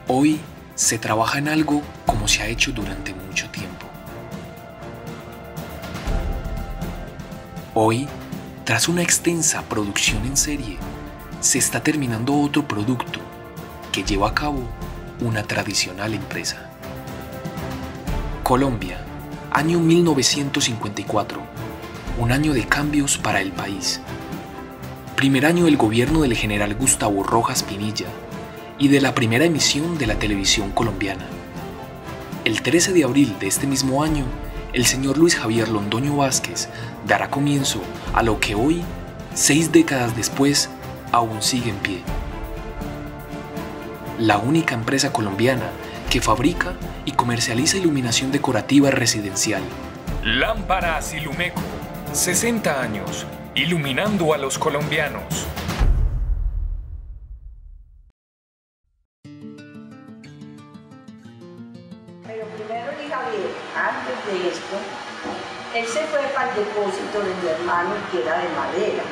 Hoy se trabaja en algo como se ha hecho durante mucho tiempo. Hoy, tras una extensa producción en serie, se está terminando otro producto que lleva a cabo una tradicional empresa. Colombia, año 1954, un año de cambios para el país. Primer año del gobierno del general Gustavo Rojas Pinilla y de la primera emisión de la televisión colombiana. El 13 de abril de este mismo año, el señor Luis Javier Londoño Vázquez dará comienzo a lo que hoy, 6 décadas después, aún sigue en pie. La única empresa colombiana que fabrica y comercializa iluminación decorativa residencial. Lámparas Ilumeco, 60 años, iluminando a los colombianos. Pero primero Luis Javier, antes de esto, él se fue para el depósito de mi hermano que era de madera.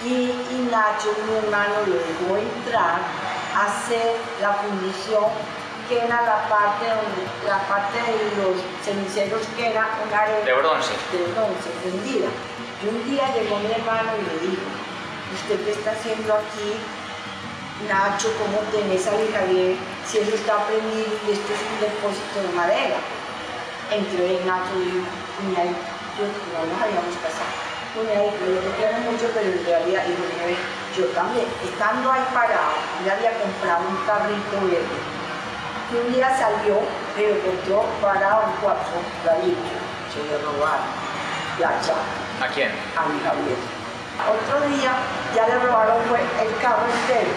Y Nacho, mi hermano, lo dejó entrar a hacer la fundición, que era la parte de los ceniceros, que era un área de bronce fundida. Y un día llegó mi hermano y le dijo: ¿usted qué está haciendo aquí, Nacho? ¿Cómo tenés a Luis Javier si eso está prendido y esto es un depósito de madera? Entonces Nacho dijo: mira, no nos habíamos casado. Mira, yo te quiero mucho, pero en realidad, yo también, estando ahí parado, le había comprado un carrito verde. Que un día salió, pero encontró parado un cuarto clarito, se lo robaron la chapa. ¿A quién? A mi Javier. Otro día ya le robaron el carro entero,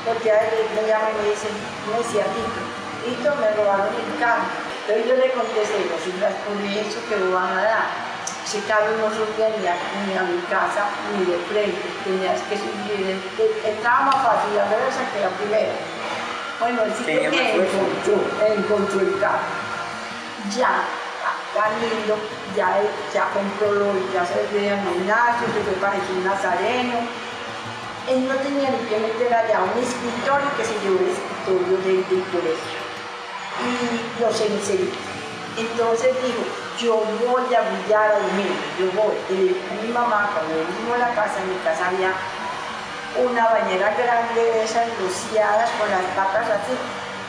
porque a él me llama y me dice, me decía, Tito, me robaron el carro. Entonces yo le contesté, no sufras por eso que lo van a dar. Ese carro no subía ni a mi casa ni de frente, tenías que subir, estaba más fácil la reversa que la primera. Bueno, el sitio que encontró el carro. Ya, lindo, ya compró ya se veía en gimnasio, se fue para Jesús Nazareno. Él no tenía ni que meter allá un escritorio, que se llevó el escritorio del colegio y los ceniceritos. Entonces dijo, yo voy a brillar a dormir, yo voy. Y mi mamá, cuando vino a la casa, en mi casa había una bañera grande de esas rociadas con las patas así.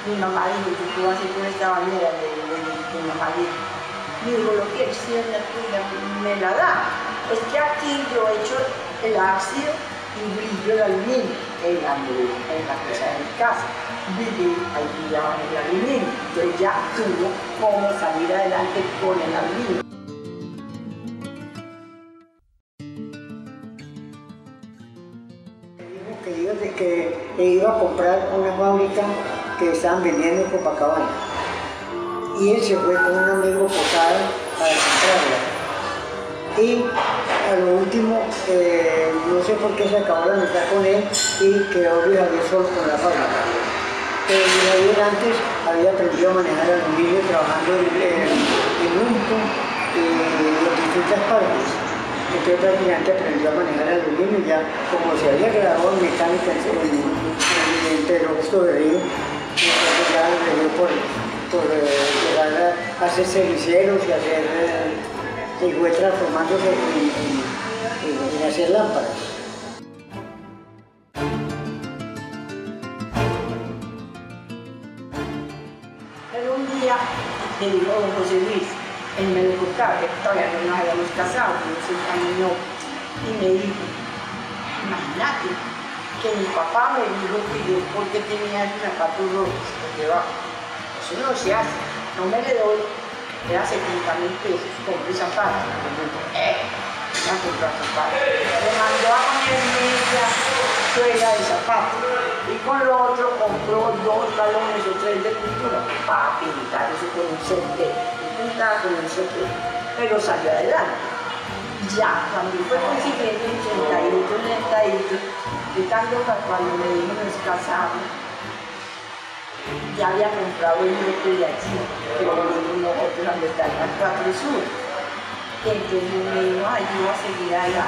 Mi mamá dijo, ¿qué vas a hacer con esta bañera? Mi mamá dijo, lo que es la tuya, me la da. Es que aquí yo he hecho el ácido y brillo el aluminio en la cosa de mi casa. Ahí brillaban el aluminio. Entonces ya tuvo cómo salir adelante con el aluminio. Que iba a comprar una fábrica que estaban vendiendo en Copacabana. Y él se fue con un amigo Posada para comprarla. Y a lo último, no sé por qué se acabó la mitad con él y quedó Luis Javier solo con la fábrica. Pero Luis Javier antes había aprendido a manejar el aluminio trabajando en UNTO y en distintas partes. Entonces prácticamente aprendió a manejar el aluminio, ya como se había graduado en mecánica en Pedro Augusto de Río, entonces ya le dio por llegar a hacer ceniceros y fue transformándose en hacer lámparas. Pero un día le dijo a don José Luis, él me lo contaba, que todavía no nos habíamos casado, que no se encaminó, y me dijo, imagínate que mi papá me dijo que yo, porque tenía el zapato rotos por debajo. Eso no se hace, no me le doy, era 70.000 pesos, compré zapatos. Me comprar zapatos. Me mandó a poner media suela de zapatos, y con lo otro compró 2 balones o 3 de pintura para pintar eso con un CP. Con el soporte, pero salió adelante. Ya, cuando fue consiguiendo en 88, 90, de tanto que cuando me dijo nos casamos, ya había comprado el lote de aquí, pero nosotros donde está en 4 Sur. Entonces me dijo, ay, yo voy a seguir allá.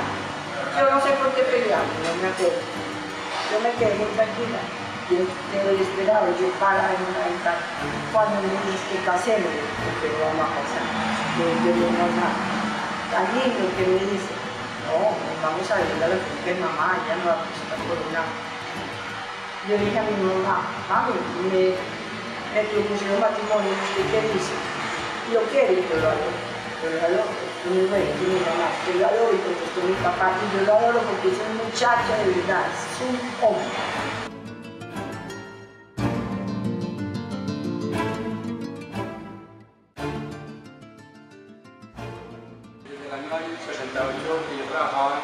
Yo no sé por qué peleamos, no me acuerdo. Yo me quedé muy tranquila. Yo te esperaba, yo paraba en una ventana. Cuando me dices que casemos, porque no vamos a casar, yo no hago nada. Tan lindo que me dice, no, vamos a ir a la finca de mamá, ya no va a estar por un lado. Yo le dije a mi mamá, mami, me propusieron matrimonio, ¿usted qué dice? Yo quiero y yo lo adoro. Yo lo adoro. Yo me voy a mi mamá, yo lo adoro y contestó mi papá, y yo lo adoro porque es un muchacho de verdad, es un hombre. Desde el año 68 que yo trabajaba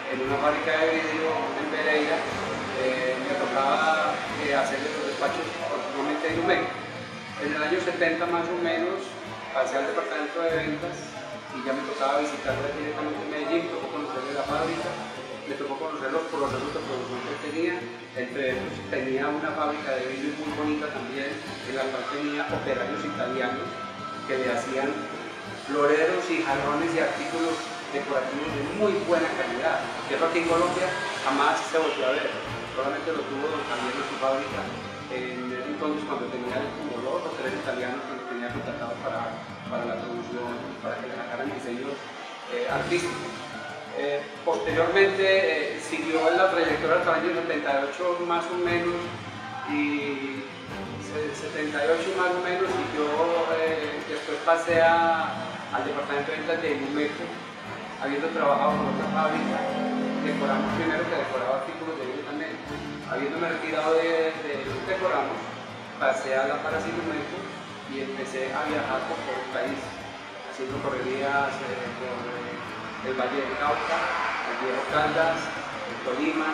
en una fábrica de vidrio en Pereira, me tocaba hacer los despachos continuamente en Ilumeco. En el año 70 más o menos pasé al departamento de ventas y ya me tocaba visitarla directamente en Medellín, me tocó conocerle la fábrica, me tocó conocer los procesos de producción que tenía, entre ellos tenía una fábrica de vidrio muy bonita también, en la cual tenía operarios italianos que le hacían floreros y jarrones y artículos decorativos de muy buena calidad, que eso aquí en Colombia jamás se volvió a ver, solamente lo tuvo también en su fábrica en ese entonces cuando tenía como 2 o 3 italianos que lo tenía contratados para la producción, para que le sacaran diseños artísticos. Posteriormente siguió en la trayectoria hasta el año 78 más o menos y 78 más o menos y yo después pasé al departamento de ventas de Ilumeco, habiendo trabajado con otra fábrica, decoramos primero que decoraba artículos de vidrio también. Habiéndome retirado de decoramos, pasé a la Lámparas Ilumeco y empecé a viajar por todo el país, haciendo correrías por el Valle del Cauca, el Viejo Caldas, el Tolima,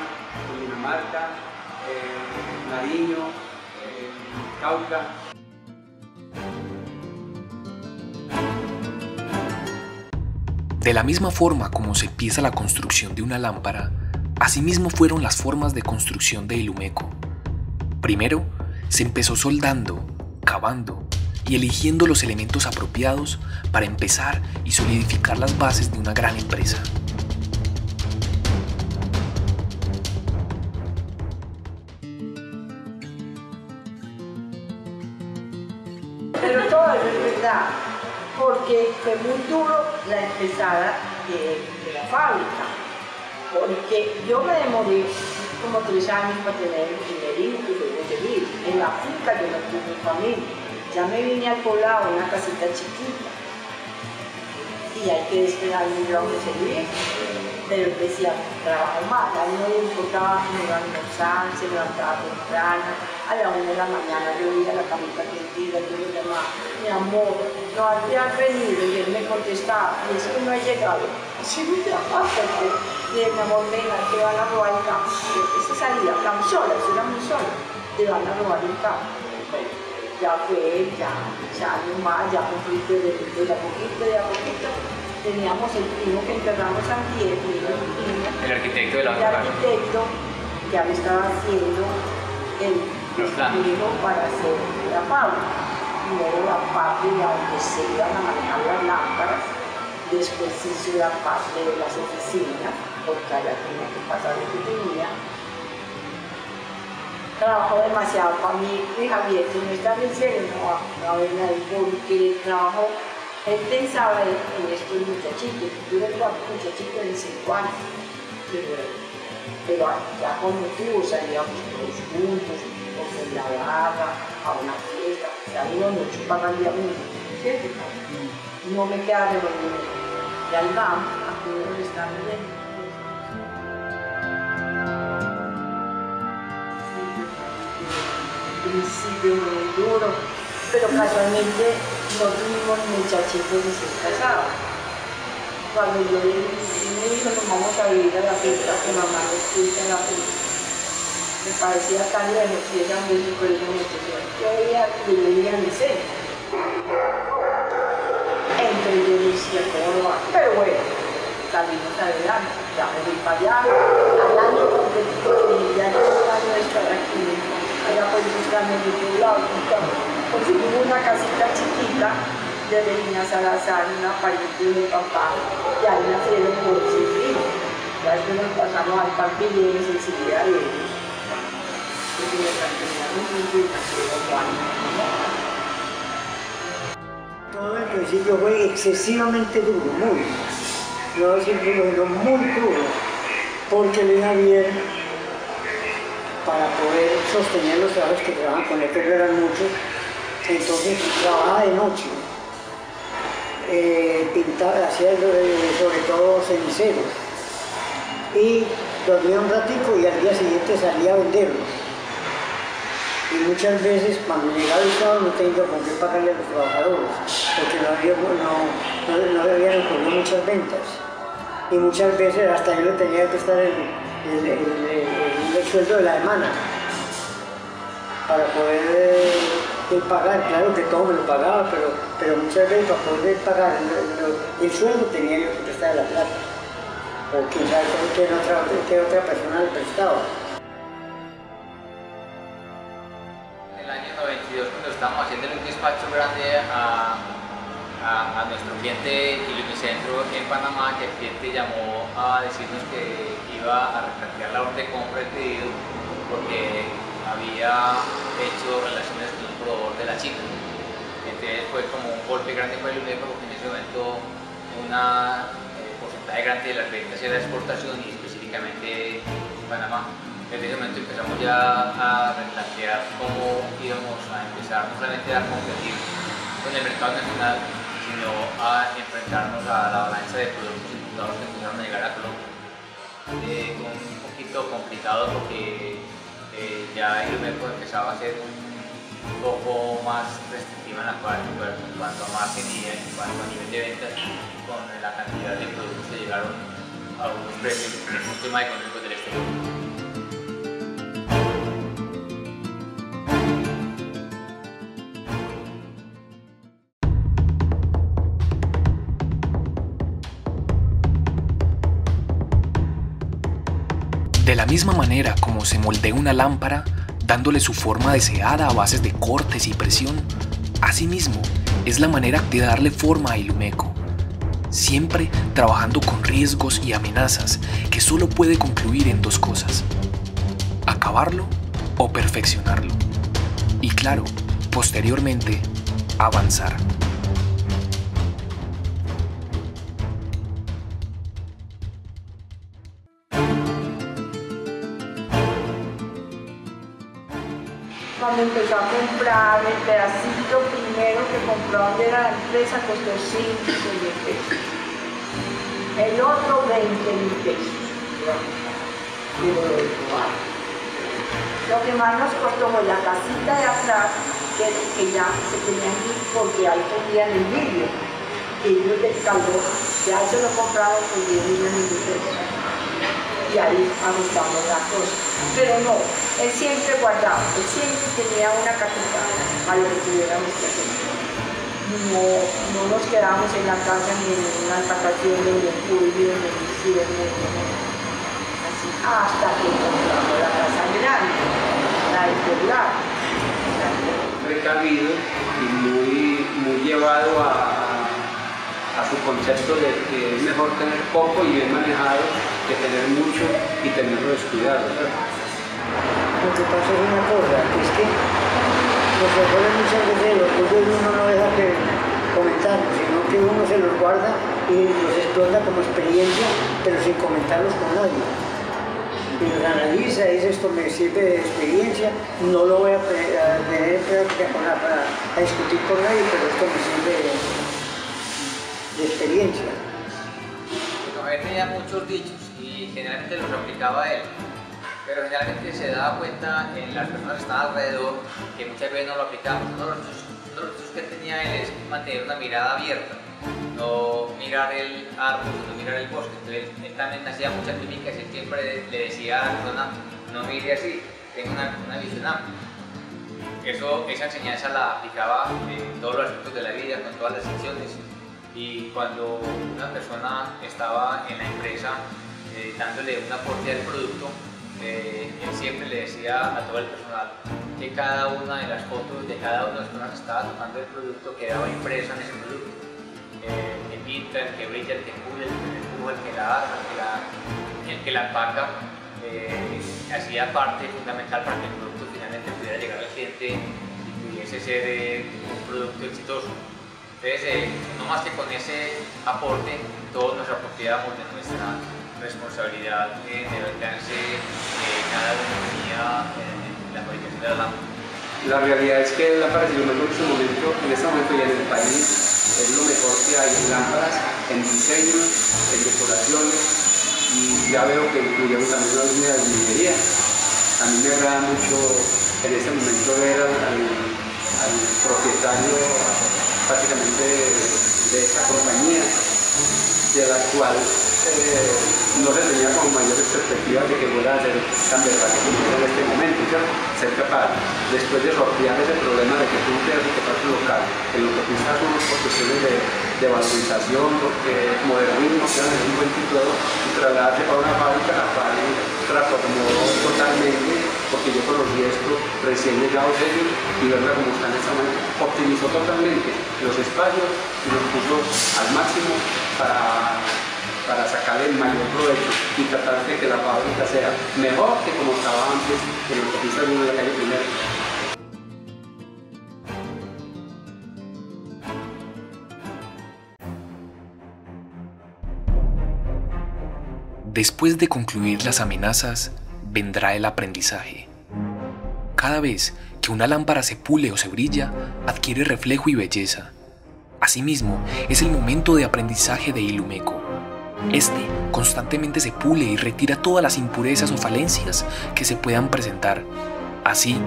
Cundinamarca, Nariño, Cauca. De la misma forma como se empieza la construcción de una lámpara, asimismo fueron las formas de construcción de Ilumeco. Primero, se empezó soldando, cavando y eligiendo los elementos apropiados para empezar y solidificar las bases de una gran empresa. Pero todo es verdad, porque fue muy duro la empezada de la fábrica, porque yo me demoré como 3 años para tener el primer hijo y luego seguir. En la finca yo no tuve familia, ya me vine al poblado, una casita chiquita, y hay que esperarme yo a seguir, pero decía, trabajo mal, a mí no le importaba, me iba a almorzar, se levantaba temprano, a la 1 de la mañana yo iba a la camita tendida, yo le llamaba, mi amor, no había venido, y él me contestaba, y es que no he llegado. Sí, me llamaste, y mi amor, venga, te van a robar el campo. Esa salida tan sola, eso era muy sola, te van a robar el campo. Bueno, ya fue, ya años más, ya cumplí de a poquito. Teníamos el primo que enterramos a Diego, el arquitecto de la el arquitecto ya me estaba haciendo el primo para hacer la fábrica. Primero la parte donde se iban a manejar las lámparas, después se hizo la parte de las oficinas, porque allá tenía que pasar lo que tenía. Trabajó demasiado para mí y Javier, si no está en serio, no va a ver nadie, porque trabajó. Él pensaba en estos muchachitos, yo era un muchachito de 5 años, pero ya con motivo salíamos todos juntos, o con la barra, a una fiesta, salíamos mucho para el día mismo, ¿cierto? No me queda de dormir, y ahí vamos, aquí nos están viendo. Principio muy duro, pero casualmente no tuvimos muchachitos recién casados. Cuando yo le dije, nos vamos a vivir a la fiesta, que mamá nos escucha en la fiesta, me parecía tan lejos y ella me dijo, pero yo veía que yo vivía en mi seno. Entonces yo decía, ¿cómo lo va? Pero bueno, salimos adelante, ya me fui para allá, al año completo de ya no es un año de estar aquí. Allá por buscarme de otro lado, conseguimos una casita chiquita de Regina Salazar, una pariente de mi papá, y ahí nacieron por civil. Ya después nos pasamos al Parque Llenes enseguida de ellos. Todo el principio fue excesivamente duro, muy, no decir duro, muy duro, porque le iba bien para poder sostener los trabajos que trabajan con él, pero eran muchos, entonces trabajaba de noche, pintaba, hacía sobre todo ceniceros, y dormía un ratico y al día siguiente salía a venderlos. Y muchas veces cuando llegaba el sábado no tenía con qué pagarle a los trabajadores, porque no habían ocurrido muchas ventas. Y muchas veces hasta yo le tenía que estar el sueldo de la semana para poder pagar. Claro que todo me lo pagaba, pero muchas veces para poder pagar el sueldo tenía yo que prestar la plata. O quién sabe qué otra persona le prestaba. En el año 92, cuando estábamos haciendo un despacho grande a nuestro cliente Ilumicentro en Panamá, que el cliente llamó a decirnos que iba a replantear la orden de compra del pedido porque había hecho relaciones con un proveedor de la China. Entonces fue como un golpe grande para Ilumeco, porque en ese momento una porcentaje grande de las ventas era exportación y específicamente Panamá. Desde ese momento empezamos ya a replantear cómo íbamos a empezar no solamente a competir con el mercado nacional, sino a enfrentarnos a la avalancha de productos importados que empezaron a llegar a Colombia. Un poquito complicado porque ya Ilumeco empezaba a ser un poco más restrictiva en cuanto a margen y en cuanto a nivel de ventas, con la cantidad de productos que llegaron a unos precios mucho más económicos del exterior. De la misma manera como se moldea una lámpara, dándole su forma deseada a bases de cortes y presión, asimismo es la manera de darle forma a Ilumeco, siempre trabajando con riesgos y amenazas que solo puede concluir en dos cosas: acabarlo o perfeccionarlo. Y claro, posteriormente, avanzar. Cuando empezó a comprar el pedacito primero que compró donde era la empresa costó 5.000 pesos. El otro 20.000 pesos. Lo que más nos costó fue la casita de atrás, que ya se tenían que ir porque ahí tenían el vidrio. Y ellos del calor, ya se lo compraron por 10.000 pesos. Y ahí ajustamos la cosa. Pero no, él siempre guardaba, él siempre tenía una cajita a lo que tuviéramos que hacer. No nos quedamos en la casa ni en unas vacaciones, ni en julio, ni en diciembre, así, hasta que compramos la casa grande, la del Pueblar. Precavido y muy llevado a su concepto de que es mejor tener poco y bien manejado que tener mucho y tenerlo descuidado, ¿verdad? Lo que pasa es una cosa, que es que los errores muchas veces los uno no deja que comentar, sino que uno se los guarda y los explota como experiencia, pero sin comentarlos con nadie. Y los analiza, dice: esto me sirve de experiencia, no lo voy a tener para discutir con nadie, pero esto me sirve de experiencia. Él tenía muchos dichos y generalmente los aplicaba él, pero generalmente se daba cuenta en las personas que estaban alrededor que muchas veces no lo aplicaban. Uno de los dichos que tenía él es mantener una mirada abierta, no mirar el árbol, sino mirar el bosque. Entonces él también hacía muchas mímicas y siempre le decía a la persona: no mire así, tenga una visión amplia. Esa enseñanza la aplicaba en todos los aspectos de la vida, con todas las secciones. Y cuando una persona estaba en la empresa dándole un aporte al producto, él siempre le decía a todo el personal que cada una de las fotos de cada una de las personas que estaba tocando el producto quedaba impresa en ese producto. El que pinta, el que brilla, el que cubre, el que empuja, el que la arma, el que la empaca, hacía parte fundamental para que el producto finalmente pudiera llegar al cliente y pudiese ser un producto exitoso. Entonces, no más que con ese aporte, todos nos apropiamos de nuestra responsabilidad en el alcance que cada uno tenía en la fabricación de la lámpara. La realidad es que lámparas Ilumeco en este momento y en el país es lo mejor que hay en lámparas, en diseños, en decoraciones, y ya veo que incluyeron también una línea de minería. A mí me agrada mucho en este momento ver al propietario prácticamente de esta compañía, de la cual no se tenía como mayores perspectivas de que fuera a ser tan verdad como en este momento, ¿cierto? Ser capaz, después de sortear ese problema de que tú quieres ocupar tu local, en lo que piensas son por cuestiones de valorización, porque modernismo, que es un buen título, y trasladarse para una fábrica, la cual transformó totalmente, porque yo conocí esto recién llegados ellos y verla como está en esta manera, optimizó totalmente los espacios y los puso al máximo para sacarle el mayor provecho y tratar de que la fábrica sea mejor que como estaba antes en la autopista de la calle Primera. Después de concluir las amenazas, vendrá el aprendizaje. Cada vez que una lámpara se pule o se brilla, adquiere reflejo y belleza. Asimismo, es el momento de aprendizaje de Ilumeco. Este constantemente se pule y retira todas las impurezas o falencias que se puedan presentar. Así,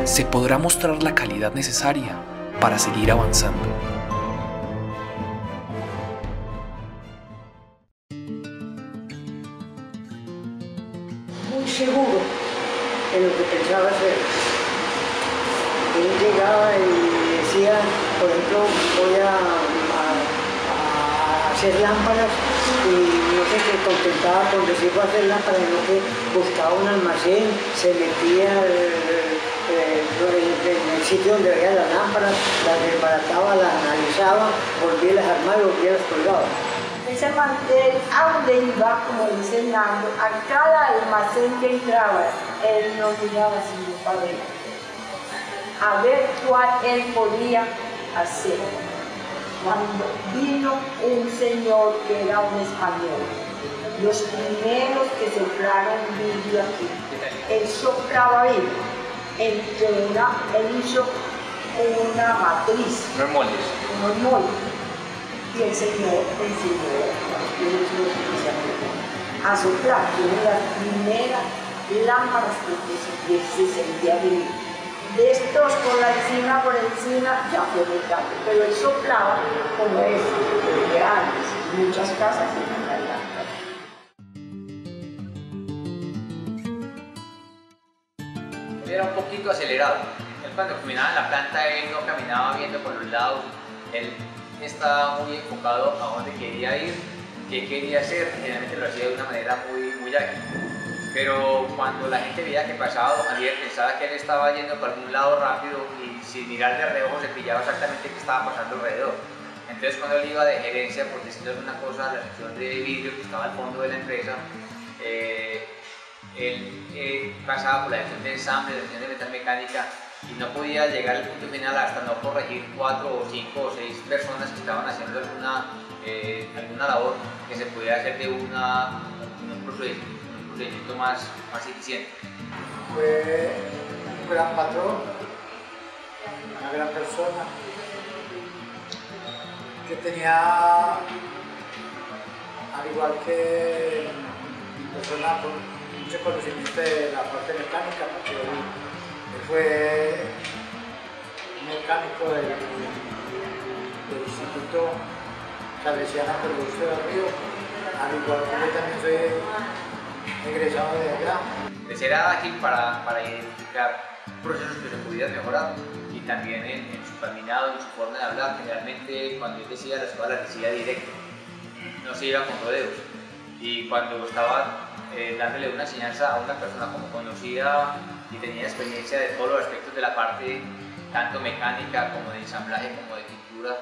se podrá mostrar la calidad necesaria para seguir avanzando. Muy seguro en lo que pensaba hacer. Él llegaba y decía, por ejemplo, voy a hacer lámparas, y no sé qué contentaba con decir voy a hacer lámparas, sino que buscaba un almacén, se metía en el sitio donde veía las lámparas, las desbarataba, las analizaba, volvía a las armaba y volvía a las colgaba. Ese mantel, a donde iba, como dice Nando, a cada almacén que entraba, él no miraba sino para adentro, a ver cuál él podía hacer. Cuando vino un señor que era un español, los primeros que soplaron vidrio aquí, él soplaba vidrio, él hizo una matriz, unos moldes. Y el Señor enseñó a soplar, que eran las primeras lámparas que se sentía vivir. De estos por encima, ya fue muy tarde, pero él soplaba como eso, de antes, muchas casas tenían las lámparas. Él era un poquito acelerado. Él cuando caminaba en la planta, él no caminaba viendo por los lados. Él estaba muy enfocado a dónde quería ir, qué quería hacer, generalmente lo hacía de una manera muy ágil. Pero cuando la gente veía que pasaba Don Javier, pensaba que él estaba yendo por algún lado rápido y sin mirar de reojo se pillaba exactamente qué estaba pasando alrededor. Entonces cuando él iba de gerencia, por decirle alguna cosa, a la sección de vidrio que estaba al fondo de la empresa, él pasaba por la sección de ensamble, la sección de metalmecánica, y no podía llegar al punto final hasta no corregir 4 o 5 o 6 personas que estaban haciendo alguna labor que se pudiera hacer de un procedimiento más eficiente. Fue un gran patrón, una gran persona, que tenía, al igual que persona con mucho conocimiento de la parte mecánica, porque él fue mecánico del Instituto Salesiano Producto del Río, al igual que yo también soy egresado de allá. Pues era ágil para identificar procesos que se pudieran mejorar y también en su caminado, en su forma de hablar. Generalmente cuando él decía las cosas las decía directo, no se iba con rodeos. Y cuando estaba dándole una enseñanza a una persona como conocida y tenía experiencia de todos los aspectos de la parte tanto mecánica como de ensamblaje como de pintura,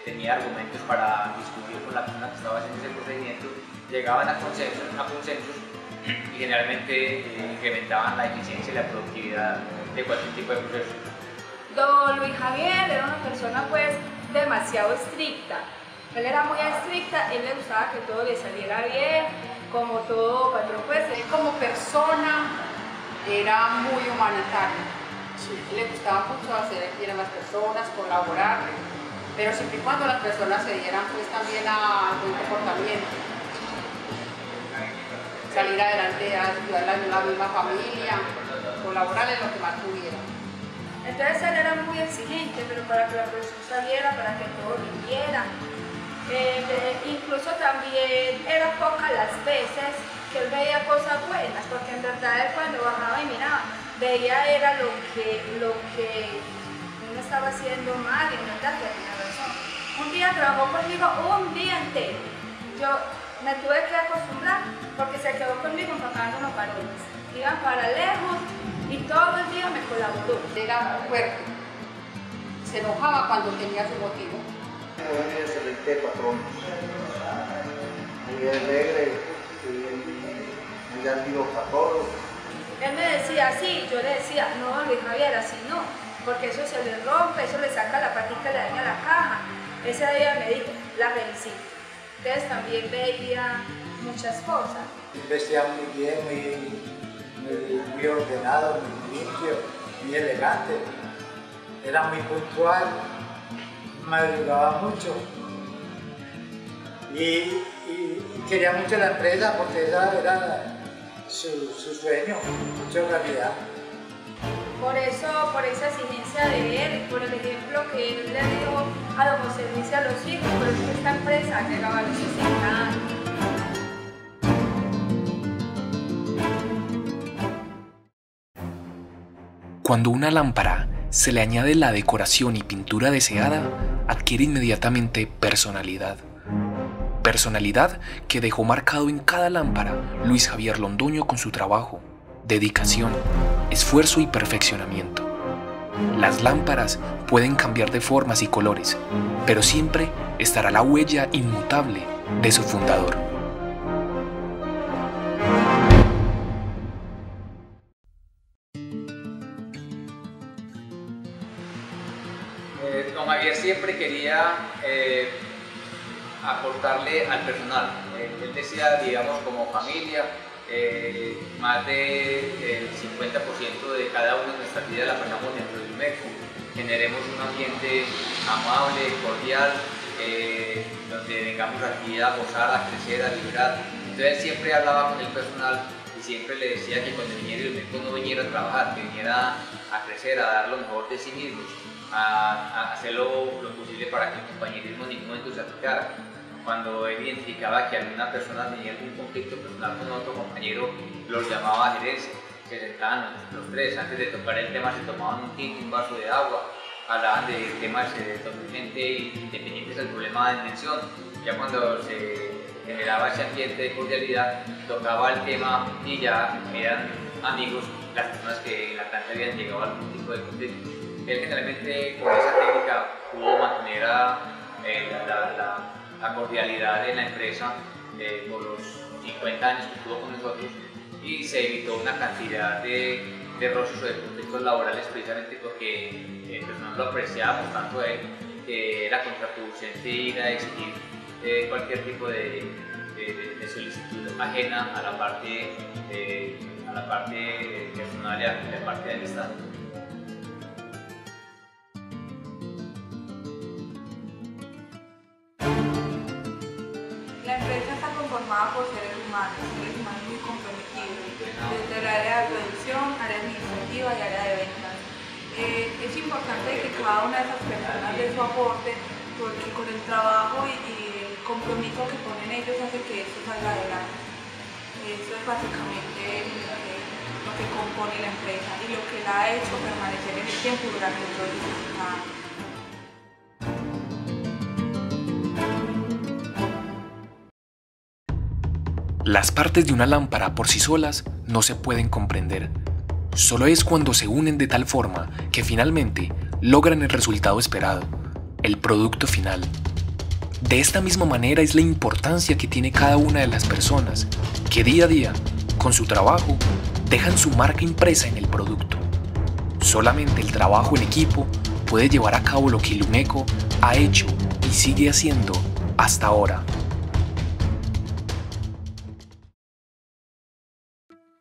tenía argumentos para discutir con la persona que estaba haciendo ese procedimiento, llegaban a consensos y generalmente incrementaban la eficiencia y la productividad de cualquier tipo de proceso. Don Luis Javier era una persona pues demasiado estricta. Él era muy estricta, él le gustaba que todo le saliera bien, como todo patrón pues. Como persona era muy humanitario. Le gustaba mucho hacer bien a las personas, colaborar, pero siempre y cuando las personas se dieran pues también a buen comportamiento. Salir adelante, ayudar a la misma familia, colaborar en lo que más pudiera. Entonces él era muy exigente, pero para que la producción saliera, para que todo rindiera. Incluso también era pocas las veces que él veía cosas buenas, porque en verdad él cuando bajaba y miraba, veía era lo que uno estaba haciendo mal y no tanto tenía razón. Un día trabajó conmigo un día entero. Yo me tuve que acostumbrar porque se quedó conmigo empacando unos varones. Iban para lejos y todo el día me colaboró. Era fuerte, se enojaba cuando tenía su motivo. Un excelente patrón, muy alegre, muy activo para todo. Él me decía así, yo le decía, no Luis Javier, así no, porque eso se le rompe, eso le saca la patica, le daña la caja. Ese día me dijo, la felicito. Entonces también veía muchas cosas. Vestía muy bien, muy ordenado, muy limpio, muy elegante. Era muy puntual, madrugaba mucho y quería mucho la empresa porque esa era su sueño, mucho realidad. Por eso, por esa exigencia de él, por el ejemplo que él le dio a la servicio a los hijos, por eso esta empresa ha llegado a los 60 años. Cuando una lámpara se le añade la decoración y pintura deseada, adquiere inmediatamente personalidad. Personalidad que dejó marcado en cada lámpara Luis Javier Londoño con su trabajo, dedicación, esfuerzo y perfeccionamiento. Las lámparas pueden cambiar de formas y colores, pero siempre estará la huella inmutable de su fundador. Don Javier siempre quería aportarle al personal. Él decía, digamos, como familia, más del 50% de cada una de nuestras vidas la pasamos dentro del MECO. Generemos un ambiente amable, cordial, donde vengamos aquí a gozar, a crecer, a vibrar. Entonces siempre hablaba con el personal y siempre le decía que cuando viniera el MECO no viniera a trabajar, que viniera a crecer, a dar lo mejor de sí mismos, a hacer lo posible para que el compañerismo en ningún momento se aplicara. Cuando él identificaba que alguna persona tenía algún conflicto personal con otro compañero, los llamaba a gerencia, se sentaban los tres, antes de tocar el tema se tomaban un tinto, un vaso de agua, hablaban de temas totalmente independientes del problema de mención. Ya cuando se generaba ese ambiente de cordialidad, tocaba el tema y ya eran amigos las personas que en la planta habían llegado a algún tipo de conflicto. Él generalmente con esa técnica pudo mantener la cordialidad en la empresa por los 50 años que estuvo con nosotros y se evitó una cantidad de roces o de conflictos laborales precisamente porque el personal lo apreciábamos tanto a él que era contraproducente ir a exigir cualquier tipo de solicitud ajena a la parte personal y a la parte de amistad. La empresa está conformada por seres humanos muy comprometidos, desde el área de producción, área administrativa y área de ventas. Es importante que cada una de esas personas dé su aporte, porque con el trabajo y el compromiso que ponen ellos hace que esto salga adelante. Eso es básicamente lo que compone la empresa y lo que la ha hecho permanecer en el tiempo durante todos los años. Las partes de una lámpara por sí solas no se pueden comprender. Solo es cuando se unen de tal forma que finalmente logran el resultado esperado, el producto final. De esta misma manera es la importancia que tiene cada una de las personas que día a día Con su trabajo, dejan su marca impresa en el producto. Solamente el trabajo en equipo puede llevar a cabo lo que Ilumeco ha hecho y sigue haciendo hasta ahora.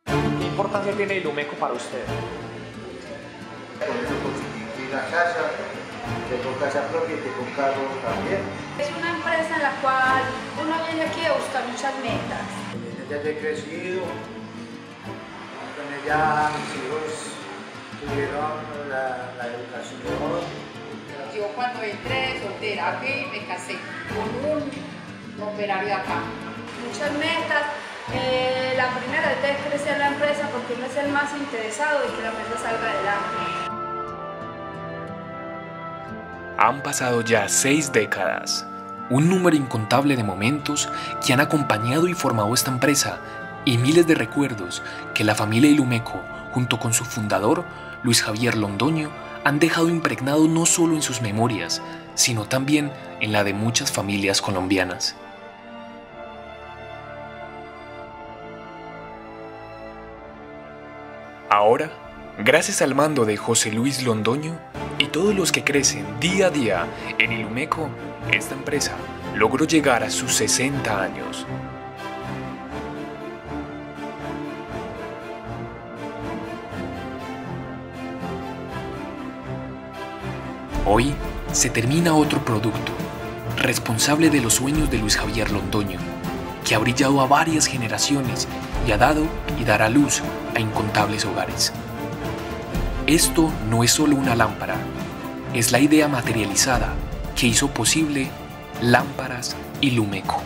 ¿Qué importancia tiene Ilumeco para usted? Con eso conseguí la casa, tengo casa propia y tengo carro también. Es una empresa en la cual uno viene aquí a buscar muchas metas. En ella ya he crecido, con ella mis hijos tuvieron la educación. Yo cuando entré soltera aquí me casé con un operario de acá. Muchas metas. La primera es ver crecer la empresa porque uno es el más interesado y que la empresa salga adelante. Han pasado ya 6 décadas, un número incontable de momentos que han acompañado y formado esta empresa y miles de recuerdos que la familia Ilumeco, junto con su fundador, Luis Javier Londoño, han dejado impregnado no solo en sus memorias, sino también en la de muchas familias colombianas. Ahora, gracias al mando de José Luis Londoño y todos los que crecen día a día en Ilumeco, esta empresa logró llegar a sus 60 años. Hoy se termina otro producto, responsable de los sueños de Luis Javier Londoño, que ha brillado a varias generaciones y ha dado y dará luz a incontables hogares. Esto no es solo una lámpara, es la idea materializada que hizo posible Lámparas Ilumeco.